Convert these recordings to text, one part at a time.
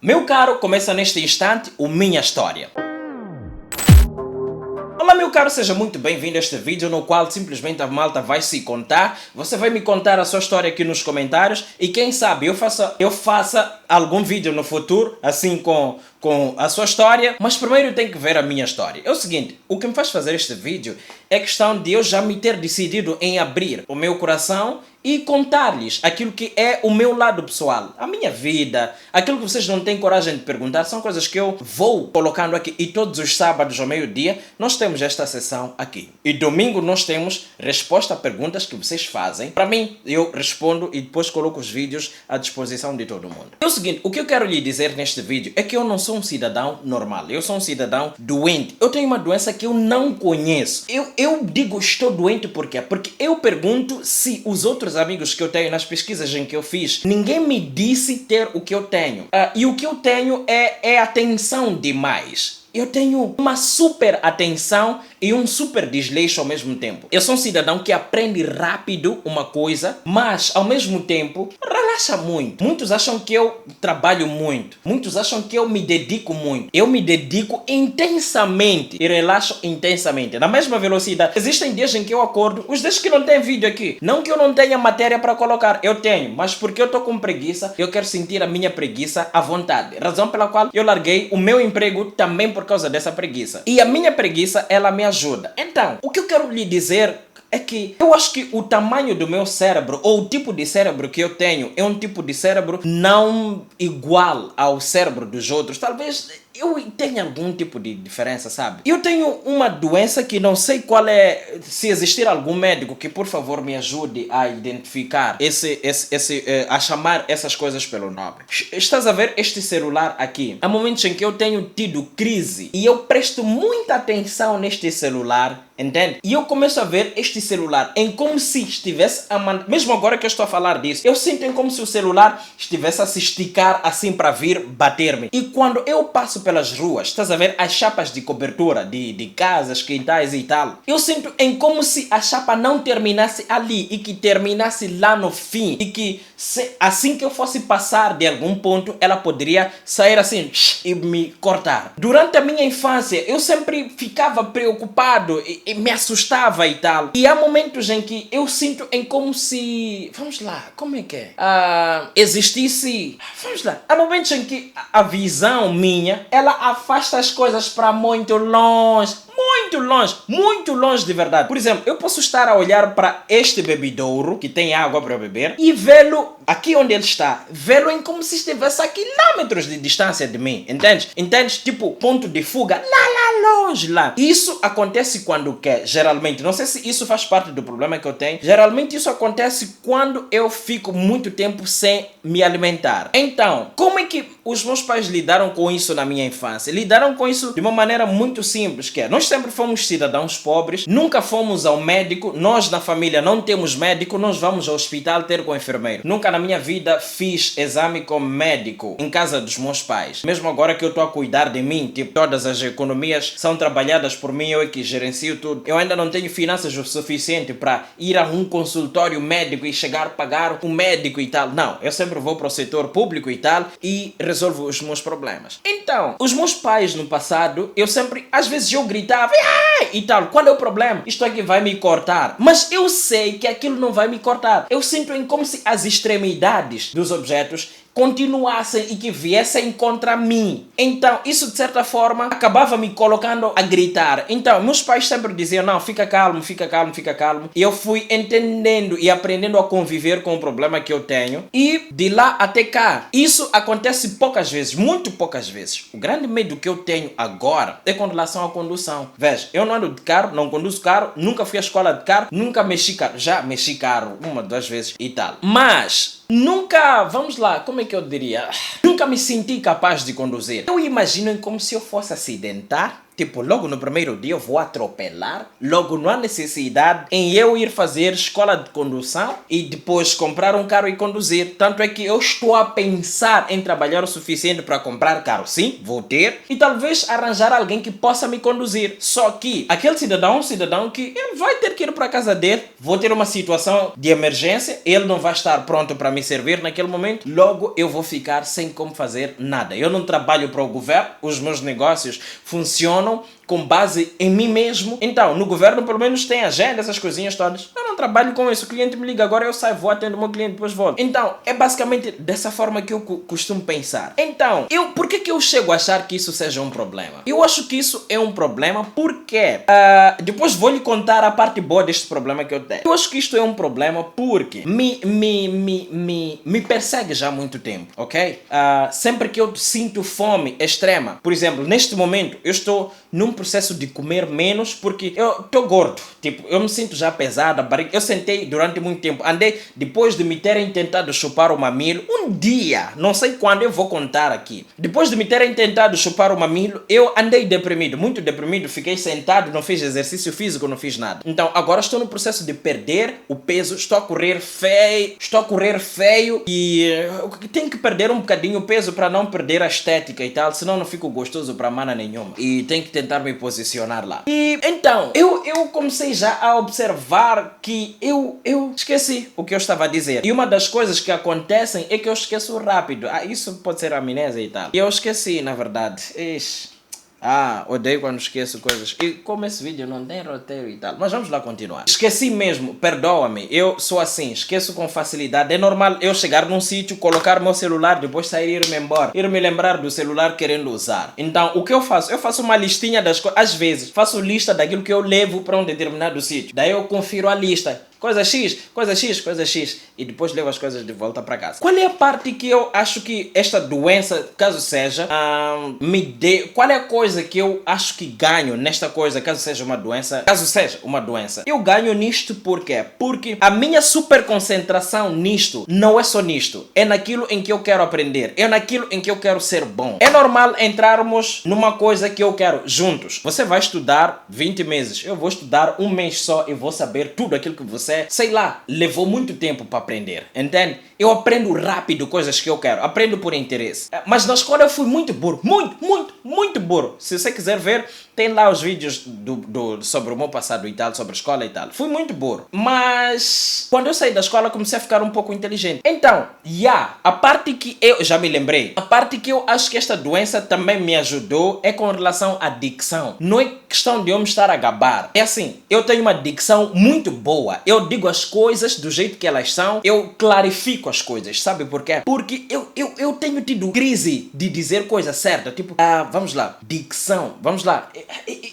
Meu caro, começa neste instante o Minha História. Olá meu caro, seja muito bem-vindo a este vídeo no qual simplesmente a malta vai se contar. Você vai me contar a sua história aqui nos comentários e quem sabe eu faça algum vídeo no futuro, assim com a sua história, mas primeiro tem que ver a minha história. É o seguinte, o que me faz fazer este vídeo é questão de eu já me ter decidido em abrir o meu coração e contar-lhes aquilo que é o meu lado pessoal, a minha vida, aquilo que vocês não têm coragem de perguntar, são coisas que eu vou colocando aqui e todos os sábados ao meio-dia nós temos esta sessão aqui. E domingo nós temos resposta a perguntas que vocês fazem. Para mim, eu respondo e depois coloco os vídeos à disposição de todo mundo. É o seguinte, o que eu quero lhe dizer neste vídeo é que eu não sou um cidadão normal, eu sou um cidadão doente. Eu tenho uma doença que eu não conheço. Eu digo estou doente por quê? Porque eu pergunto se os outros amigos que eu tenho nas pesquisas em que eu fiz, ninguém me disse ter o que eu tenho. E o que eu tenho é atenção demais. Eu tenho uma super atenção e um super desleixo ao mesmo tempo. Eu sou um cidadão que aprende rápido uma coisa, mas ao mesmo tempo relaxa muito. Muitos acham que eu trabalho muito. Muitos acham que eu me dedico muito. Eu me dedico intensamente e relaxo intensamente. Na mesma velocidade. Existem dias em que eu acordo, os dias que não tem vídeo aqui. Não que eu não tenha matéria para colocar, eu tenho. Mas porque eu tô com preguiça, eu quero sentir a minha preguiça à vontade. Razão pela qual eu larguei o meu emprego também por causa dessa preguiça. E a minha preguiça, ela me ajuda. Então, o que eu quero lhe dizer é que eu acho que o tamanho do meu cérebro, ou o tipo de cérebro que eu tenho, é um tipo de cérebro não igual ao cérebro dos outros. Talvez eu tenha algum tipo de diferença, sabe? Eu tenho uma doença que não sei qual é, se existir algum médico que por favor me ajude a identificar a chamar essas coisas pelo nome. Estás a ver este celular aqui? Há momentos em que eu tenho tido crise e eu presto muita atenção neste celular, entende? E eu começo a ver este celular em como se estivesse mesmo agora que eu estou a falar disso, eu sinto em como se o celular estivesse a se esticar assim para vir bater-me. E quando eu passo pelas ruas, estás a ver as chapas de cobertura de casas, quintais e tal, eu sinto em como se a chapa não terminasse ali e que terminasse lá no fim e que assim que eu fosse passar de algum ponto, ela poderia sair assim e me cortar. Durante a minha infância, eu sempre ficava preocupado e me assustava e tal. E há momentos em que eu sinto em como se... Vamos lá, como é que é? Existisse... Vamos lá. Há momentos em que a visão minha, ela afasta as coisas para muito longe. Muito longe de verdade. Por exemplo, eu posso estar a olhar para este bebedouro que tem água para beber e vê-lo aqui onde ele está, vê-lo em como se estivesse a quilômetros de distância de mim, entende? Entende? Tipo, ponto de fuga, lá longe, lá. Isso acontece quando quer, geralmente, não sei se isso faz parte do problema que eu tenho, geralmente isso acontece quando eu fico muito tempo sem me alimentar. Então, como é que os meus pais lidaram com isso na minha infância? Lidaram com isso de uma maneira muito simples, que é, nós sempre fomos cidadãos pobres, nunca fomos ao médico, nós na família não temos médico, nós vamos ao hospital ter com enfermeiro. Nunca na minha vida fiz exame com médico em casa dos meus pais. Mesmo agora que eu estou a cuidar de mim, tipo, todas as economias são trabalhadas por mim, eu é que gerencio tudo. Eu ainda não tenho finanças o suficiente para ir a um consultório médico e chegar a pagar um médico e tal. Não, eu sempre vou para o setor público e tal e resolvo os meus problemas. Então, os meus pais no passado, eu sempre, às vezes eu gritava e tal, qual é o problema? Isto aqui vai me cortar. Mas eu sei que aquilo não vai me cortar. Eu sinto em como se as extremidades dos objetos continuassem e que viessem contra mim. Então, isso de certa forma acabava me colocando a gritar. Então, meus pais sempre diziam, não, fica calmo, fica calmo, fica calmo. E eu fui entendendo e aprendendo a conviver com o problema que eu tenho. E de lá até cá, isso acontece poucas vezes, muito poucas vezes. O grande medo que eu tenho agora é com relação à condução. Veja, eu não ando de carro, não conduzo carro, nunca fui à escola de carro, nunca mexi carro. Já mexi carro uma, duas vezes e tal. Mas nunca, vamos lá, como é que eu diria? Nunca me senti capaz de conduzir. Eu imagino como se eu fosse acidentar, Tipo, logo no primeiro dia eu vou atropelar. Logo não há necessidade em eu ir fazer escola de condução e depois comprar um carro e conduzir. Tanto é que eu estou a pensar em trabalhar o suficiente para comprar carro. Sim, vou ter. E talvez arranjar alguém que possa me conduzir. Só que aquele cidadão, um cidadão que ele vai ter que ir para a casa dele. Vou ter uma situação de emergência. Ele não vai estar pronto para me servir naquele momento. Logo eu vou ficar sem como fazer nada. Eu não trabalho para o governo. Os meus negócios funcionam com base em mim mesmo. Então, no governo pelo menos tem agenda, essas coisinhas todas. Eu não trabalho com isso. O cliente me liga, agora eu saio, vou atender o meu cliente, depois volto. Então, é basicamente dessa forma que eu costumo pensar. Então, por que eu chego a achar que isso seja um problema? Eu acho que isso é um problema porque... depois vou lhe contar a parte boa deste problema que eu tenho. Eu acho que isto é um problema porque me persegue já há muito tempo, ok? Sempre que eu sinto fome extrema, por exemplo, neste momento eu estou num processo de comer menos porque eu tô gordo, tipo, eu me sinto já pesado, a barriga, eu sentei durante muito tempo, andei, depois de me terem tentado chupar o mamilo, um dia, não sei quando, eu vou contar aqui, depois de me terem tentado chupar o mamilo, eu andei deprimido, muito deprimido, fiquei sentado, não fiz exercício físico, não fiz nada. Então, agora estou no processo de perder o peso, estou a correr feio e tenho que perder um bocadinho o peso para não perder a estética e tal, senão não fico gostoso para mana nenhuma. E tenho que tentar me posicionar lá. E então, eu comecei já a observar que eu esqueci o que eu estava a dizer. E uma das coisas que acontecem é que eu esqueço rápido. Isso pode ser amnésia e tal. E eu esqueci, na verdade. Odeio quando esqueço coisas. E como esse vídeo não tem roteiro e tal. Mas vamos lá continuar. Esqueci mesmo, perdoa-me. Eu sou assim, esqueço com facilidade. É normal eu chegar num sítio, colocar meu celular, depois sair e ir-me embora. Ir me lembrar do celular querendo usar. Então, o que eu faço? Eu faço uma listinha das coisas. Às vezes, faço lista daquilo que eu levo para um determinado sítio. Daí eu confiro a lista. Coisa X, coisa X, coisa X. E depois levo as coisas de volta para casa. Qual é a parte que eu acho que esta doença, caso seja, me dê... Qual é a coisa que eu acho que ganho nesta coisa, caso seja uma doença? Caso seja uma doença. Eu ganho nisto por quê? Porque a minha super concentração nisto não é só nisto. É naquilo em que eu quero aprender. É naquilo em que eu quero ser bom. É normal entrarmos numa coisa que eu quero juntos. Você vai estudar 20 meses. Eu vou estudar um mês só e vou saber tudo aquilo que você, sei lá, levou muito tempo para aprender, entende? Eu aprendo rápido coisas que eu quero, aprendo por interesse. Mas na escola eu fui muito burro, muito burro. Se você quiser ver, tem lá os vídeos sobre o meu passado e tal, sobre a escola e tal. Fui muito burro. Mas quando eu saí da escola comecei a ficar um pouco inteligente. Então, a parte que eu já me lembrei, a parte que eu acho que esta doença também me ajudou é com relação à dicção. Não é questão de eu me estar a gabar. É assim, eu tenho uma dicção muito boa. Eu digo as coisas do jeito que elas são, eu clarifico as coisas, sabe por quê? Porque eu tenho tido crise de dizer coisa certa, tipo, vamos lá, dicção, vamos lá.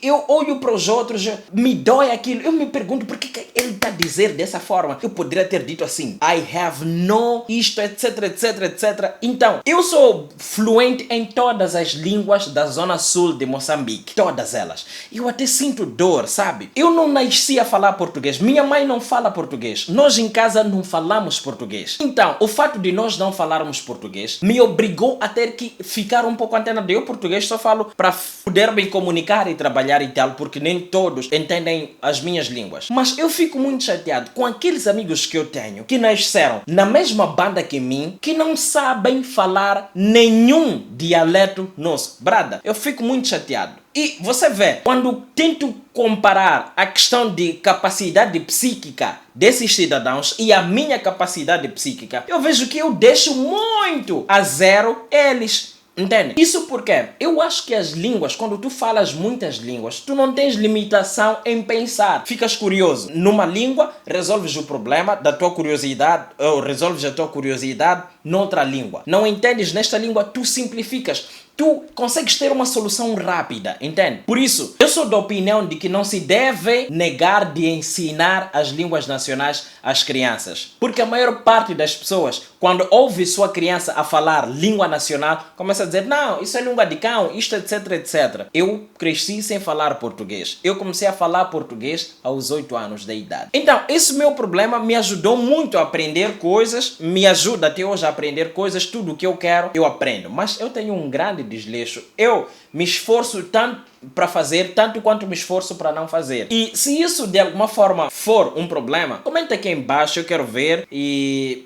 Eu olho para os outros, me dói aquilo, eu me pergunto por que ele está a dizer dessa forma. Eu poderia ter dito assim, I have no isto, etc, etc, etc. Então, eu sou fluente em todas as línguas da zona sul de Moçambique, todas elas. Eu até sinto dor, sabe? Eu não nasci a falar português, minha mãe não fala português. Nós em casa não falamos português. Então, o fato de nós não falarmos português me obrigou a ter que ficar um pouco antenado. Eu português só falo para poder me comunicar e trabalhar e tal, porque nem todos entendem as minhas línguas. Mas eu fico muito chateado com aqueles amigos que eu tenho que nasceram na mesma banda que mim, que não sabem falar nenhum dialeto nosso. Brada, eu fico muito chateado. E você vê, quando tento comparar a questão de capacidade psíquica desses cidadãos e a minha capacidade psíquica, eu vejo que eu deixo muito a zero eles. Entende? Isso porque eu acho que as línguas, quando tu falas muitas línguas, tu não tens limitação em pensar. Ficas curioso. Numa língua, resolves o problema da tua curiosidade, ou resolves a tua curiosidade noutra língua. Não entendes nesta língua, tu simplificas. Tu consegues ter uma solução rápida, entende? Por isso, eu sou da opinião de que não se deve negar de ensinar as línguas nacionais às crianças. Porque a maior parte das pessoas, quando ouve sua criança a falar língua nacional, começa a dizer, não, isso é língua de cão, isto etc, etc. Eu cresci sem falar português. Eu comecei a falar português aos 8 anos de idade. Então, esse meu problema me ajudou muito a aprender coisas, me ajuda até hoje a aprender coisas, tudo o que eu quero, eu aprendo. Mas eu tenho um grande desleixo. Eu me esforço tanto para fazer, tanto quanto me esforço para não fazer. E se isso de alguma forma for um problema, comenta aqui embaixo, eu quero ver e...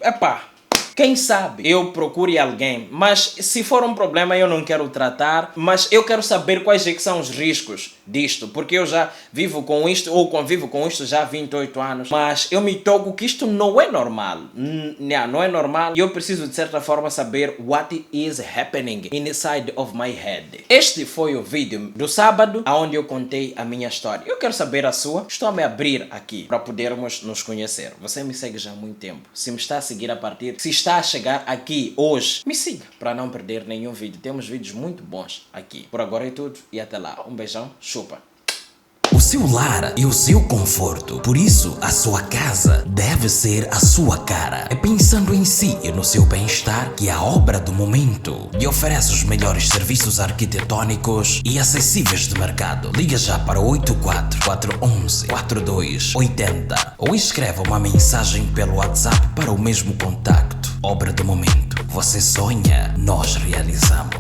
quem sabe eu procure alguém, mas se for um problema eu não quero tratar, mas eu quero saber quais é que são os riscos disto, porque eu já vivo com isto, ou convivo com isto já há 28 anos, mas eu me toco que isto não é normal, não é normal, e eu preciso de certa forma saber what is happening inside of my head. Este foi o vídeo do sábado, onde eu contei a minha história. Eu quero saber a sua, estou a me abrir aqui para podermos nos conhecer. Você me segue já há muito tempo, se me está a seguir a partir, se está a chegar aqui hoje, me siga para não perder nenhum vídeo. Temos vídeos muito bons aqui. Por agora é tudo e até lá. Um beijão, chupa. O seu lar e o seu conforto, por isso a sua casa deve ser a sua cara. É pensando em si e no seu bem-estar que a Obra do Momento lhe oferece os melhores serviços arquitetônicos e acessíveis de mercado. Liga já para 84-411-4280 ou escreva uma mensagem pelo WhatsApp para o mesmo contacto. Obra do Momento. Você sonha, nós realizamos.